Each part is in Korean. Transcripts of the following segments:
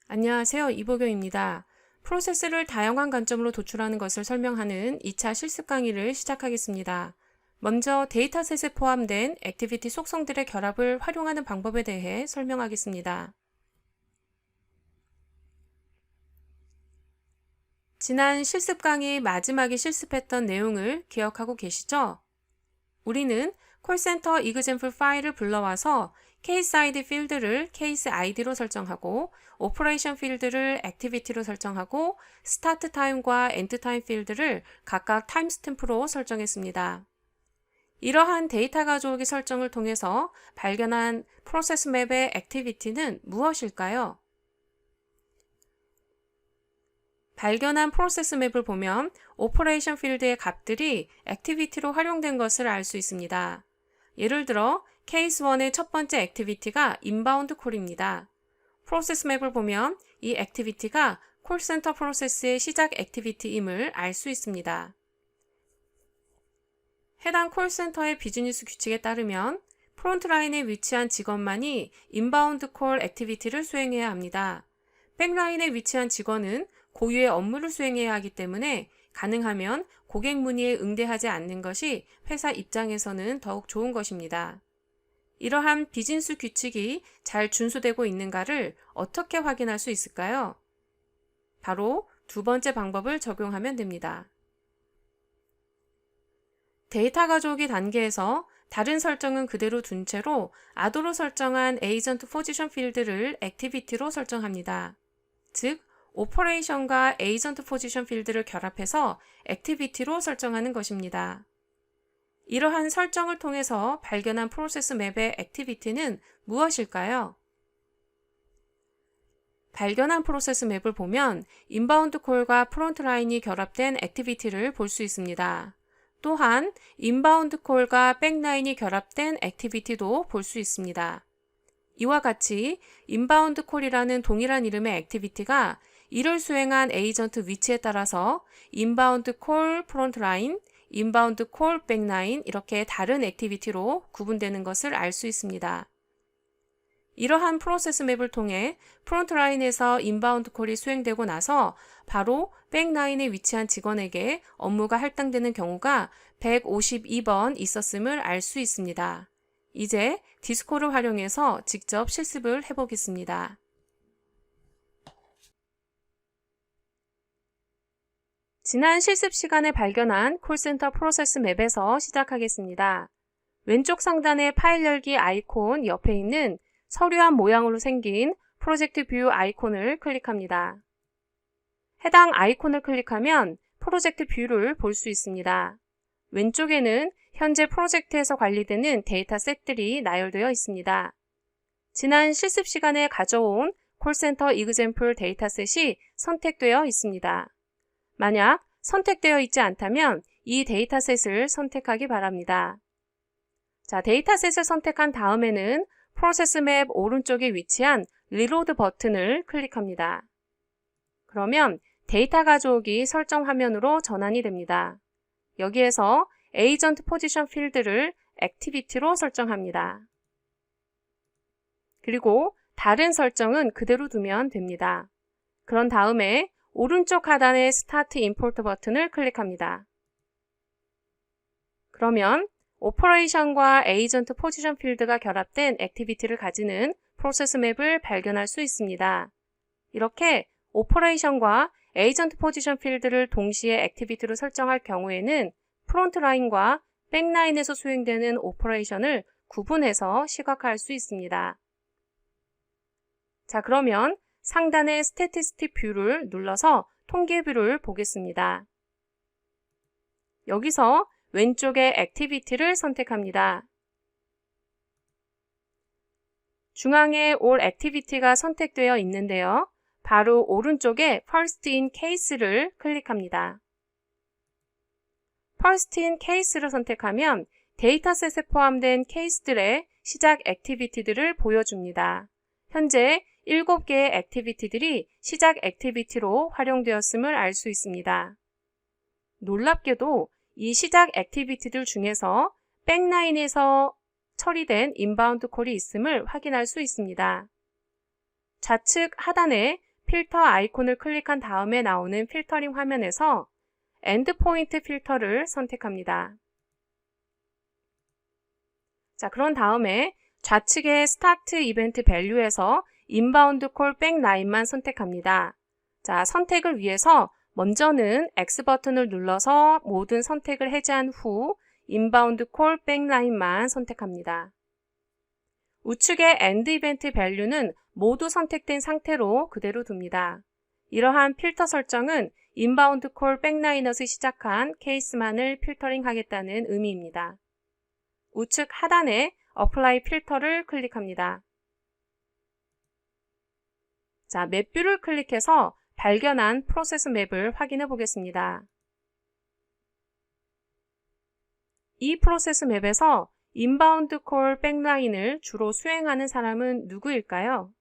안녕하세요. 이보경입니다. 프로세스를 다양한 관점으로 도출하는 것을 설명하는 2차 실습 강의를 시작하겠습니다. 먼저 데이터셋에 포함된 액티비티 속성들의 결합을 활용하는 방법에 대해 설명하겠습니다. 지난 실습 강의 마지막에 실습했던 내용을 기억하고 계시죠? 우리는 콜센터 example 파일을 불러와서 케이스 아이디 필드를 케이스 아이디로 설정하고 오퍼레이션 필드를 액티비티로 설정하고 스타트 타임과 엔드 타임 필드를 각각 타임 스탬프로 설정했습니다. 이러한 데이터 가져오기 설정을 통해서 발견한 프로세스 맵의 액티비티는 무엇일까요? 발견한 프로세스 맵을 보면 오퍼레이션 필드의 값들이 액티비티로 활용된 것을 알 수 있습니다. 예를 들어 케이스 1의 첫 번째 액티비티가 인바운드 콜입니다. 프로세스 맵을 보면 이 액티비티가 콜센터 프로세스의 시작 액티비티임을 알 수 있습니다. 해당 콜센터의 비즈니스 규칙에 따르면 프론트라인에 위치한 직원만이 인바운드 콜 액티비티를 수행해야 합니다. 백라인에 위치한 직원은 고유의 업무를 수행해야 하기 때문에 가능하면 고객 문의에 응대하지 않는 것이 회사 입장에서는 더욱 좋은 것입니다. 이러한 비즈니스 규칙이 잘 준수되고 있는가를 어떻게 확인할 수 있을까요? 바로 두 번째 방법을 적용하면 됩니다. 데이터 가져오기 단계에서 다른 설정은 그대로 둔 채로 아도로 설정한 에이전트 포지션 필드를 액티비티로 설정합니다. 즉, 오퍼레이션과 에이전트 포지션 필드를 결합해서 액티비티로 설정하는 것입니다. 이러한 설정을 통해서 발견한 프로세스 맵의 액티비티는 무엇일까요? 발견한 프로세스 맵을 보면 인바운드 콜과 프론트 라인이 결합된 액티비티를 볼 수 있습니다. 또한 인바운드 콜과 백라인이 결합된 액티비티도 볼 수 있습니다. 이와 같이 인바운드 콜이라는 동일한 이름의 액티비티가 이를 수행한 에이전트 위치에 따라서 인바운드 콜 프론트 라인, 인바운드 콜 백라인 이렇게 다른 액티비티로 구분되는 것을 알 수 있습니다. 이러한 프로세스 맵을 통해 프론트 라인에서 인바운드 콜이 수행되고 나서 바로 백라인에 위치한 직원에게 업무가 할당되는 경우가 152번 있었음을 알 수 있습니다. 이제 디스코를 활용해서 직접 실습을 해보겠습니다. 지난 실습 시간에 발견한 콜센터 프로세스 맵에서 시작하겠습니다. 왼쪽 상단의 파일 열기 아이콘 옆에 있는 서류함 모양으로 생긴 프로젝트 뷰 아이콘을 클릭합니다. 해당 아이콘을 클릭하면 프로젝트 뷰를 볼 수 있습니다. 왼쪽에는 현재 프로젝트에서 관리되는 데이터셋들이 나열되어 있습니다. 지난 실습 시간에 가져온 콜센터 example 데이터셋이 선택되어 있습니다. 만약 선택되어 있지 않다면 이 데이터셋을 선택하기 바랍니다. 자, 데이터셋을 선택한 다음에는 프로세스 맵 오른쪽에 위치한 리로드 버튼을 클릭합니다. 그러면 데이터 가져오기 설정 화면으로 전환이 됩니다. 여기에서 에이전트 포지션 필드를 액티비티로 설정합니다. 그리고 다른 설정은 그대로 두면 됩니다. 그런 다음에 오른쪽 하단의 스타트 임포트 버튼을 클릭합니다. 그러면 오퍼레이션과 에이전트 포지션 필드가 결합된 액티비티를 가지는 프로세스 맵을 발견할 수 있습니다. 이렇게 오퍼레이션과 에이전트 포지션 필드를 동시에 액티비티로 설정할 경우에는 프론트 라인과 백 라인에서 수행되는 오퍼레이션을 구분해서 시각화할 수 있습니다. 자, 그러면 상단의 스태티스틱 뷰를 눌러서 통계 뷰를 보겠습니다. 여기서 왼쪽에 액티비티를 선택합니다. 중앙에 All Activity가 선택되어 있는데요. 바로 오른쪽에 First in Case를 클릭합니다. First in Case를 선택하면 데이터셋에 포함된 케이스들의 시작 액티비티들을 보여줍니다. 현재 7개의 액티비티들이 시작 액티비티로 활용되었음을 알 수 있습니다. 놀랍게도 이 시작 액티비티들 중에서 백라인에서 처리된 인바운드 콜이 있음을 확인할 수 있습니다. 좌측 하단에 필터 아이콘을 클릭한 다음에 나오는 필터링 화면에서 엔드포인트 필터를 선택합니다. 자, 그런 다음에 좌측의 스타트 이벤트 밸류에서 인바운드 콜 백 라인만 선택합니다. 자, 선택을 위해서 먼저는 X 버튼을 눌러서 모든 선택을 해제한 후 인바운드 콜 백 라인만 선택합니다. 우측의 엔드 이벤트 밸류는 모두 선택된 상태로 그대로 둡니다. 이러한 필터 설정은 인바운드 콜 백라인에서 시작한 케이스만을 필터링 하겠다는 의미입니다. 우측 하단에 어플라이 필터를 클릭합니다. 자, 맵뷰를 클릭해서 발견한 프로세스 맵을 확인해 보겠습니다. 이 프로세스 맵에서 인바운드 콜 백라인을 주로 수행하는 사람은 누구일까요?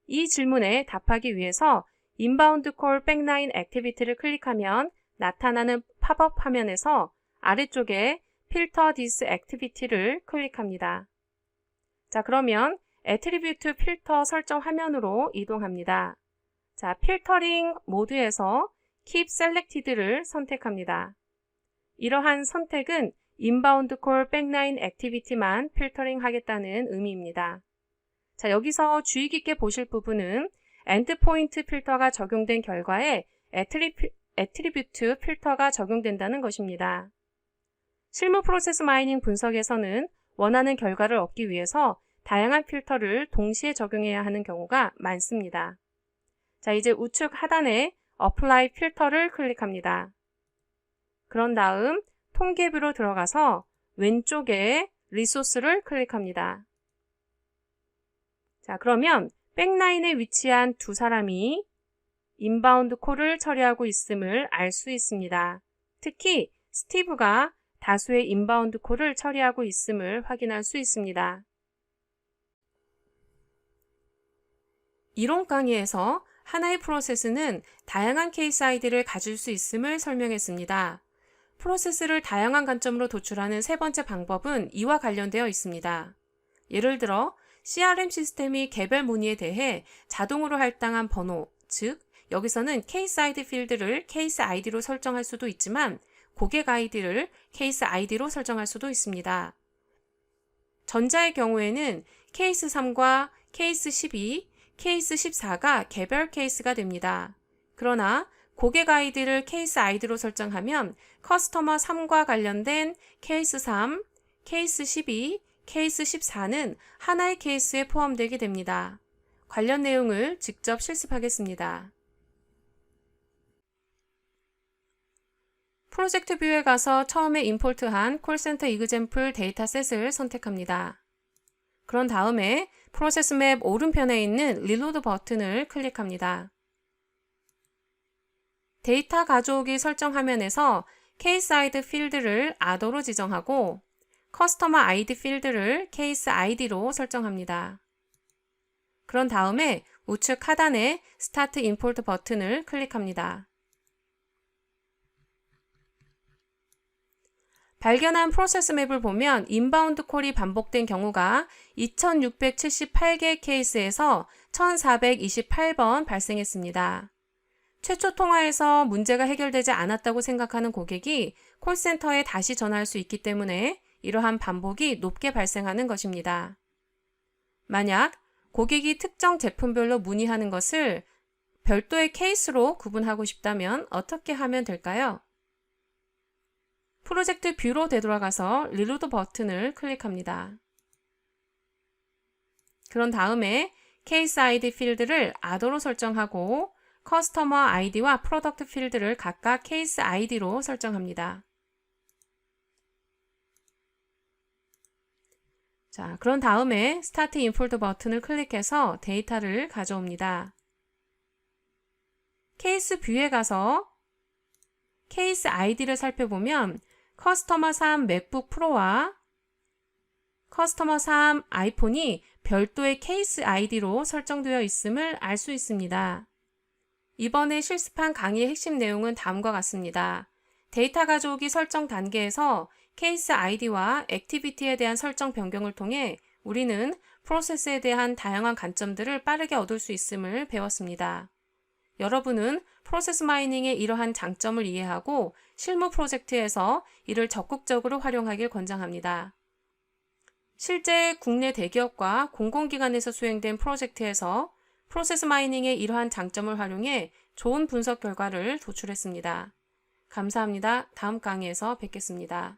이 질문에 답하기 위해서 인바운드 콜 백라인 액티비티를 클릭하면 나타나는 팝업 화면에서 아래쪽에 필터 디스 액티비티를 클릭합니다. 자, 그러면 애트리뷰트 필터 설정 화면으로 이동합니다. 자, 필터링 모드에서 Keep Selected를 선택합니다. 이러한 선택은 인바운드 콜 백라인 액티비티만 필터링 하겠다는 의미입니다. 자, 여기서 주의 깊게 보실 부분은 엔드포인트 필터가 적용된 결과에 애트리뷰트 필터가 적용된다는 것입니다. 실무 프로세스 마이닝 분석에서는 원하는 결과를 얻기 위해서 다양한 필터를 동시에 적용해야 하는 경우가 많습니다. 자, 이제 우측 하단에 어플라이 필터를 클릭합니다. 그런 다음 통계뷰로 들어가서 왼쪽에 리소스를 클릭합니다. 자, 그러면 백라인에 위치한 두 사람이 인바운드 콜을 처리하고 있음을 알 수 있습니다. 특히 스티브가 다수의 인바운드 콜을 처리하고 있음을 확인할 수 있습니다. 이론 강의에서 하나의 프로세스는 다양한 케이스 아이디를 가질 수 있음을 설명했습니다. 프로세스를 다양한 관점으로 도출하는 세 번째 방법은 이와 관련되어 있습니다. 예를 들어 CRM 시스템이 개별 문의에 대해 자동으로 할당한 번호, 즉 여기서는 케이스 아이디 필드를 케이스 아이디로 설정할 수도 있지만 고객 아이디를 케이스 아이디로 설정할 수도 있습니다. 전자의 경우에는 케이스 3과 케이스 12, 케이스 14가 개별 케이스가 됩니다. 그러나 고객 아이디를 케이스 아이디로 설정하면 커스터머 3과 관련된 케이스 3, 케이스 12, 케이스 14는 하나의 케이스에 포함되게 됩니다. 관련 내용을 직접 실습하겠습니다. 프로젝트 뷰에 가서 처음에 임포트한 콜센터 이그젬플 데이터셋을 선택합니다. 그런 다음에 프로세스 맵 오른편에 있는 리로드 버튼을 클릭합니다. 데이터 가져오기 설정 화면에서 케이스 아이디 필드를 아더로 지정하고 커스터머 아이디 필드를 케이스 아이디로 설정합니다. 그런 다음에 우측 하단에 스타트 임포트 버튼을 클릭합니다. 발견한 프로세스 맵을 보면 인바운드 콜이 반복된 경우가 2678개 케이스에서 1428번 발생했습니다. 최초 통화에서 문제가 해결되지 않았다고 생각하는 고객이 콜센터에 다시 전화할 수 있기 때문에 이러한 반복이 높게 발생하는 것입니다. 만약 고객이 특정 제품별로 문의하는 것을 별도의 케이스로 구분하고 싶다면 어떻게 하면 될까요? 프로젝트 뷰로 되돌아가서 리로드 버튼을 클릭합니다. 그런 다음에 케이스 아이디 필드를 아더로 설정하고 커스터머 아이디와 프로덕트 필드를 각각 케이스 아이디로 설정합니다. 자, 그런 다음에 스타트 임포트 버튼을 클릭해서 데이터를 가져옵니다. 케이스 뷰에 가서 케이스 아이디를 살펴보면 커스터머 3 맥북 프로와 커스터머 3 아이폰이 별도의 케이스 아이디로 설정되어 있음을 알 수 있습니다. 이번에 실습한 강의의 핵심 내용은 다음과 같습니다. 데이터 가져오기 설정 단계에서 케이스 아이디와 액티비티에 대한 설정 변경을 통해 우리는 프로세스에 대한 다양한 관점들을 빠르게 얻을 수 있음을 배웠습니다. 여러분은 프로세스 마이닝의 이러한 장점을 이해하고 실무 프로젝트에서 이를 적극적으로 활용하길 권장합니다. 실제 국내 대기업과 공공기관에서 수행된 프로젝트에서 프로세스 마이닝의 이러한 장점을 활용해 좋은 분석 결과를 도출했습니다. 감사합니다. 다음 강의에서 뵙겠습니다.